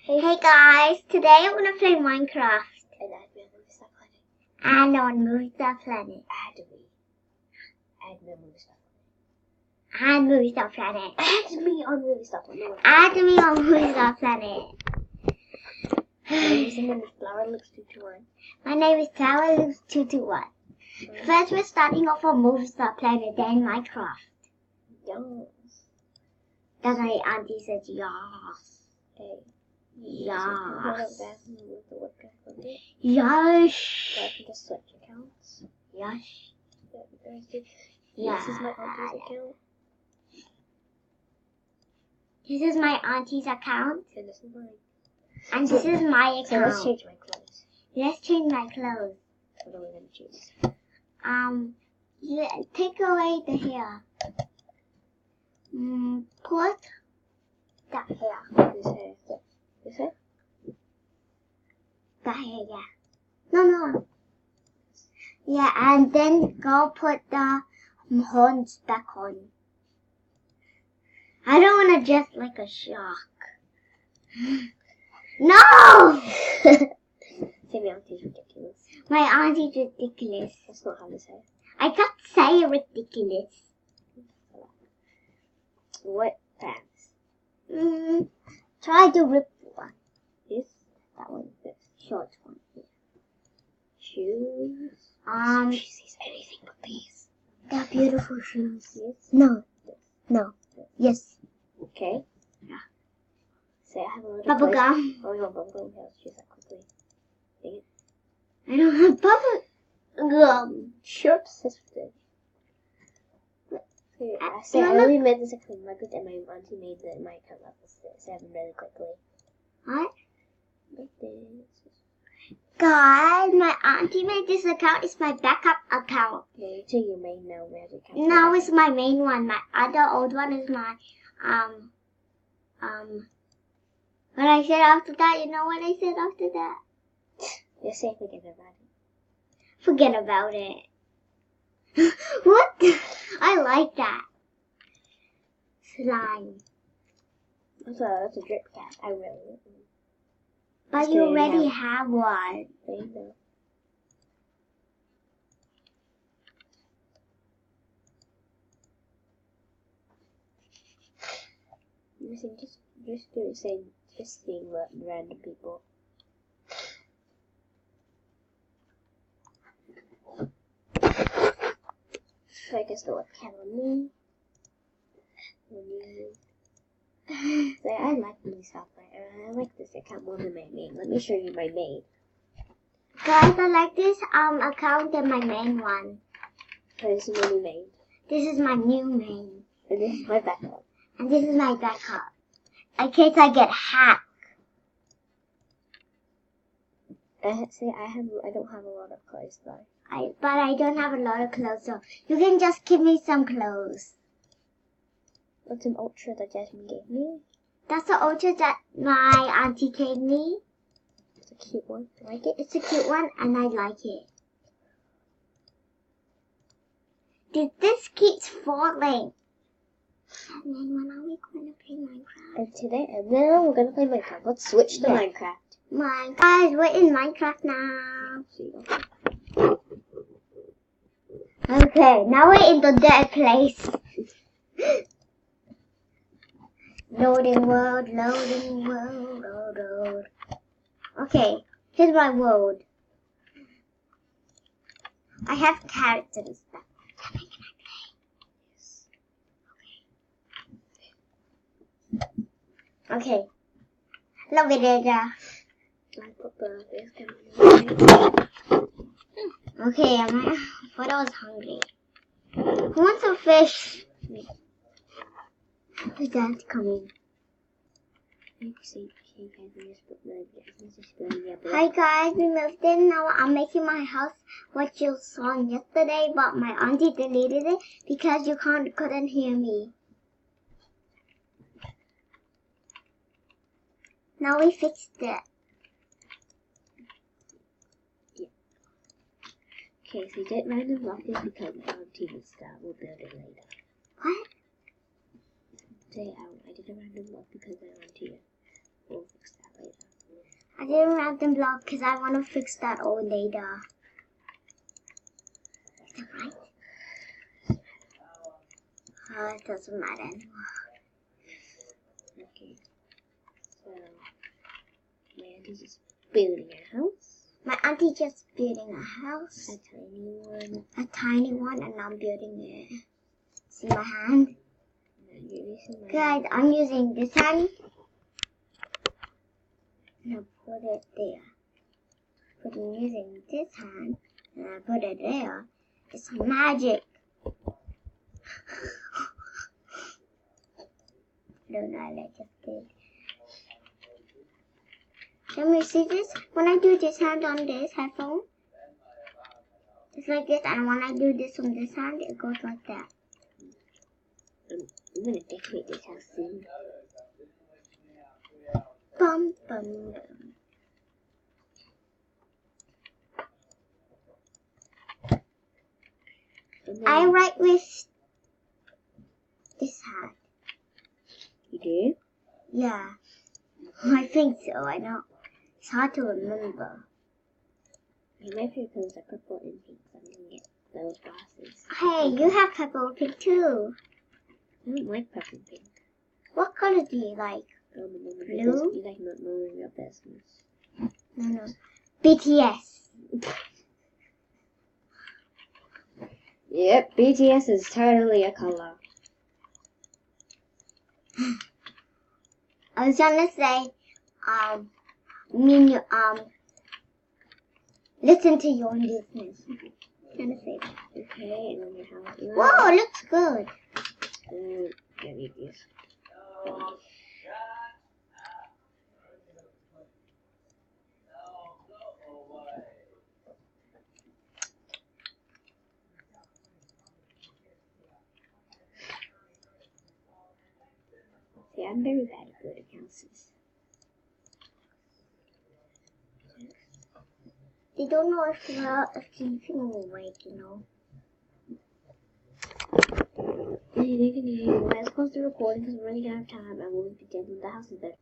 Hey guys, today I'm gonna play Minecraft. And on Movie Star Planet. And Movie Star Planet. Add me on Movie Star Planet. Add me on Movie Star Planet. My name is FlowerLux221. My name is FlowerLux221. First we're starting off on Movie Star Planet, then Minecraft. Yes. That's my auntie said yes. Hey. Yes. Yes. Yes. Just search accounts. Yes. This is my auntie's account. This is my auntie's account. And this is mine. And this is my account. So let's change my clothes. Let's change my clothes. What are we going to choose? Yeah, take away the hair. Put that hair. This hair. This hair? That hair, yeah. No. Yeah, and then go put the horns back on. I don't want to dress like a shark. No! Say my auntie's ridiculous. My auntie's ridiculous. That's not how to say it. I can't say ridiculous. What pants? Try the ripped one. This? That one. This short one. Yeah. Shoes? She sees anything but these. They're beautiful shoes. Yes? No. Yes. Okay. Yeah. Say I have a little Bubble gum. Oh, no, bubble gum. Let's choose that quickly. Dang it. I don't have bubble gum. Short sister. I only made this account record and my auntie made my account level 7 really quickly. What? Like this. Guys, my auntie made this account. It's my backup account. Okay, so your main now where's your account? Now it's my main one. My other old one is my What I said after that, you know what I said after that? Just say forget about it. Forget about it. What? I like that. Slime. That's a drip cat. I really. But you already have one. There you go. Just do it saying just seeing random people. So I guess the webcam on me. So I like these software. I like this account more than my main. Let me show you my main. Guys, I like this account than my main one. So this is my new main. This is my new main. And this is my backup. And this is my backup. In case I get hacked. I don't have a lot of clothes though. But I don't have a lot of clothes, so you can just give me some clothes. That's an ultra that Jasmine gave me. That's the ultra that my auntie gave me. It's a cute one. I like it. It's a cute one, and I like it. This keeps falling. And then when are we going to play Minecraft? And now we're going to play Minecraft. Let's switch to Minecraft. Guys, we're in Minecraft now. Okay, now we're in the dead place. Loading world, load. Okay, here's my world. I have carrots and stuff. Okay. Hello, villager. Okay, I thought I was hungry. Who wants some fish? Who's that coming? Hi guys, we moved in. Now I'm making my house what you saw yesterday, but my auntie deleted it because you couldn't hear me. Now we fixed it. Okay, so you get random blockers because my auntie will start. We'll build it later. What? Say I did a random block because my auntie will fix that later. I didn't wrap them block because I want to fix that all later. Is that right? Oh, it doesn't matter anymore. Okay. So, my auntie's just building a house. My auntie just building a house. A tiny one. A tiny one, and I'm building it. See my hand? Guys, I'm using this hand. And I put it there. But I'm using this hand, and I put it there. It's magic. I don't know, I just did. Can you see this? When I do this hand on this headphone, it's like this, and when I do this on this hand, it goes like that. I'm gonna decorate this house soon. Bum, bum, bum. I write with this hand. You do? Yeah, I think so. I know. It's hard to remember. My favorite colors are purple and pink, so I'm gonna get those glasses. Hey, you have purple pink too. I don't like purple and pink. What color do you like? Blue? You like not knowing your business. No. BTS. Yep, BTS is totally a color. I was gonna say, listen to your own business. Gonna say that. Okay, and then your house. Whoa, it looks good. Yeah, need these. See, I'm very bad at building houses. They don't know if you're sleeping or awake, you know. Let's close the recording because we're running out of time and we'll be pretending the house is better.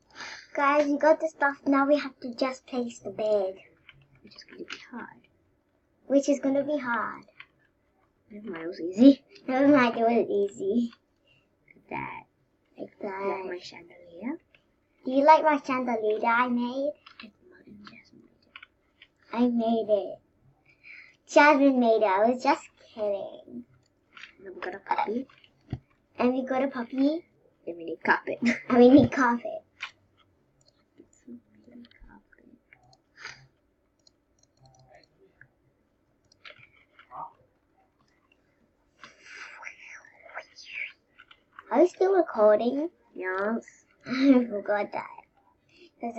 Guys, we got the stuff. Now we have to just place the bed. Which is going to be hard. Which is going to be hard. Never mind, it was easy. Never mind, it was easy. Like that. Like that. Like my chandelier. Do you like my chandelier I made? I made it. Jasmine made it. I was just kidding. And then we got a puppy. And we got a puppy. And we need carpet. And we need carpet. Are you still recording? Yes. I forgot that. Because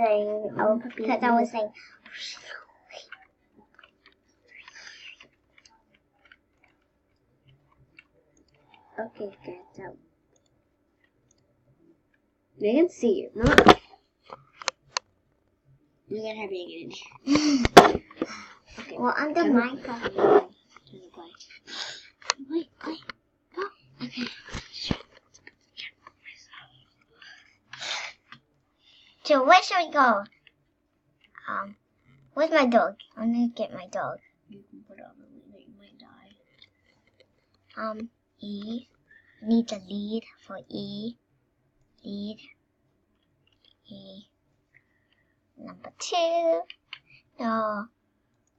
I was saying. Okay, guys, so they can see you. No. You gotta have Megan in. Okay. Well, under Minecraft. Wait. Oh, okay. So where should we go? Where's my dog? I'm gonna get my dog. You can put it on the lead that you might die. E. Need the lead for E. Lead. E. Number 2. No.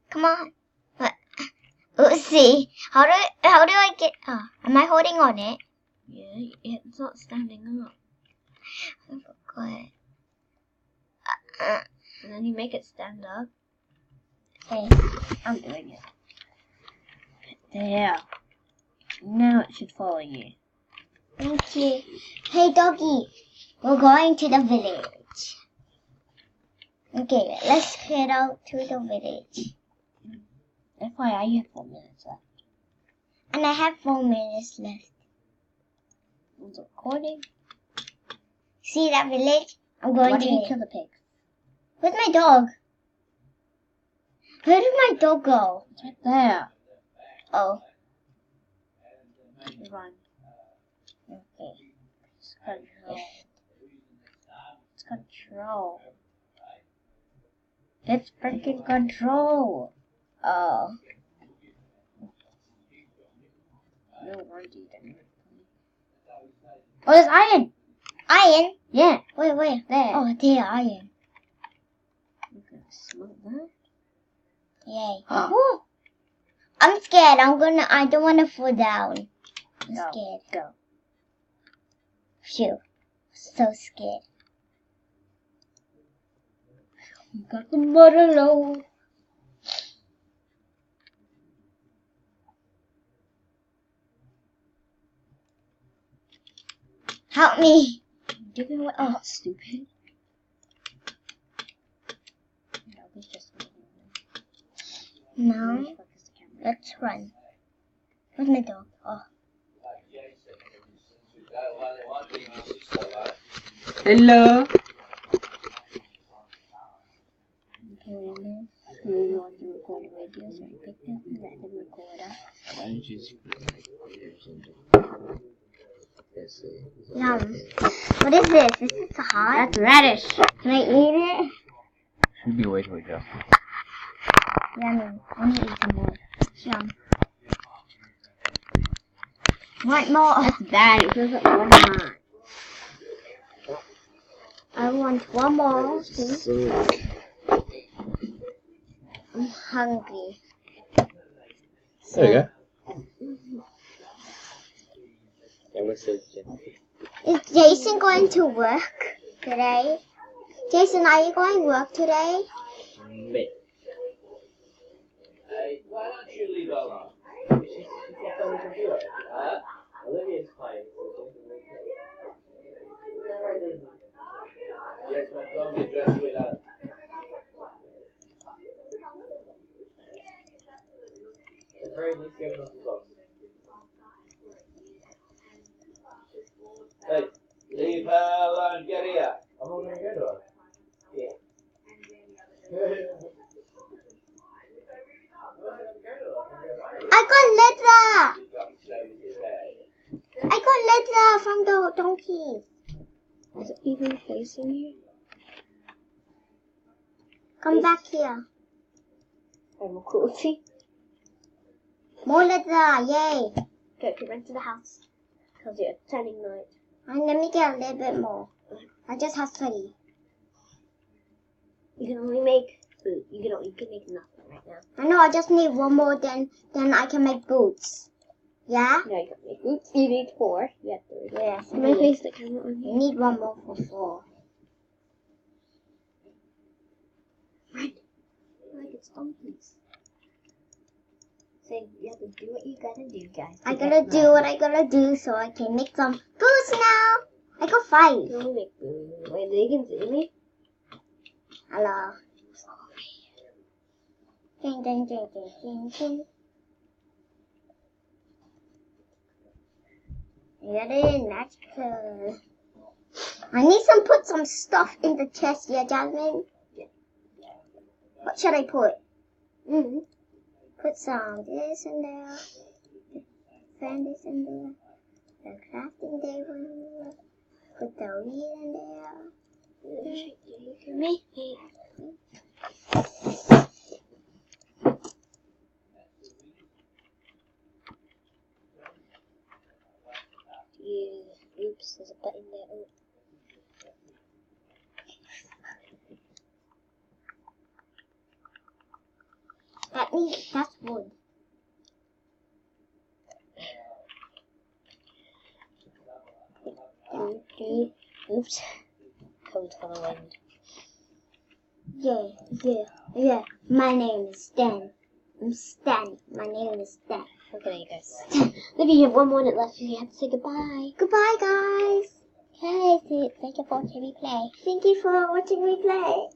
Come on. What? Oopsie. How do I get? Am I holding on it? Yeah, it's not standing up. I forgot. And then you make it stand up. Okay. I'm doing it. There. Now it should follow you. Thank you. Hey, doggy. We're going to the village. Okay, let's head out to the village. FYI, you have 4 minutes left. And I have 4 minutes left. It's recording. See that village? I'm going Why to did you it. kill the pigs? Where's my dog? Where did my dog go? It's right there. Oh. Run. Okay. It's control. It's control. It's freaking control. Oh. Oh, there's iron. Iron? Yeah. Wait. There. Oh, there, iron. Okay, smell that. Yay. Woo. I'm scared. I don't want to fall down. I'm scared. Go. Phew. So scared. Got the mother load. Help me. You know what? Oh, stupid. No, it's just No. Let's run. Where's my dog? Oh. Hello. You want to record a radio, so I picked up the random recorder. Why don't you just put it like ears into this? Yum. What is this? This is hot. That's radish. Can I eat it? Should be way too go. Yummy. I want to eat some more. Yum. Want more? That's bad. It feels like one hot. I want one more. So, I'm hungry. there you go. And what's this? Is Jason going to work today? Jason, are you going to work today? Mate. Hey, why don't you leave her alone? She's on the computer. Olivia's playing. Yes, my dog is dressed with us. It's very nice giving us the books. Hey, leave her alone. Get here. I'm not going to go to her. Yeah. I got leather from the donkey. Is it even facing you? Come back here. I'm cruelty. More leather, yay. Okay, run to the house. Because it's turning night. And let me get a little bit more. I just have 30. You can only make food. You can make nothing right now. I know, I just need one more, then I can make boots. Yeah? No, you can make boots. You need 4. You have 3. Yes. Can I face the camera on You here? need one more for 4. Run. Like it's donkeys. So you have to do what you gotta do, guys. I gotta do what I gotta do so I can make some boots now. I got 5. You only make food. Wait, they can see me? Hello. Ding, ding, ding, ding, ding, ding. Get in, that's good. I need put some stuff in the chest here, Jasmine. What should I put? Put some this in there. Fan this in there. The crafting table in there. Put the wheel in there. You can make me. Oops, there's a button there. Oh. That's wood. Oops. Code for the wind. Yeah. My name is Stan. I'm Stan. My name is Stan. Okay, you guys. Maybe you have 1 minute left and you have to say goodbye. Goodbye, guys. Okay, thank you for watching me play. Thank you for watching me play.